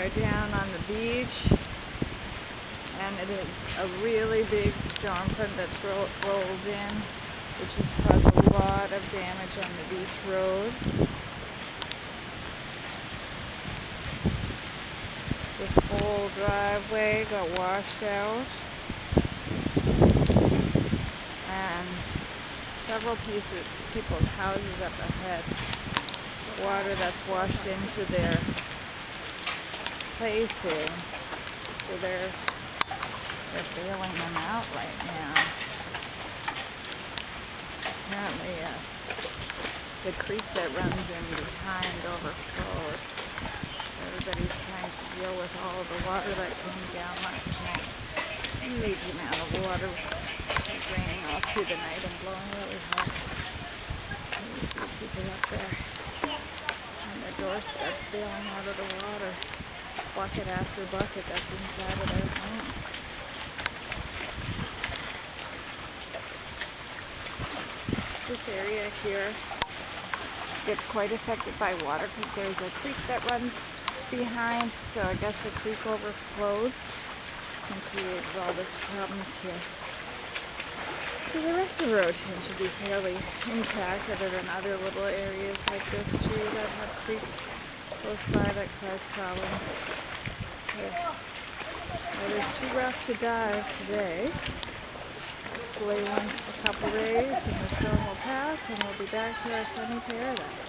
are down on the beach, and it is a really big storm front that's rolled in, which has caused a lot of damage on the beach road. This whole driveway got washed out, and several people's houses up ahead. Water that's washed into their places, so they're bailing them out right now. Apparently, the creek that runs in behind overflowed. Everybody's trying to deal with all of the water that came down last night. A huge amount of water was raining all through the night and blowing really hard. You see people up there on their doorsteps bailing out of the water, bucket after bucket that's inside of their homes. This area here gets quite affected by water because there's a creek that runs behind, so I guess the creek overflowed and created all this problems here. So the rest of Roatan should be fairly intact, other than other little areas like this too that have creeks close by that cause problems. The weather's too rough to dive today. Hopefully once a couple days and the storm will pass and we'll be back to our sunny paradise.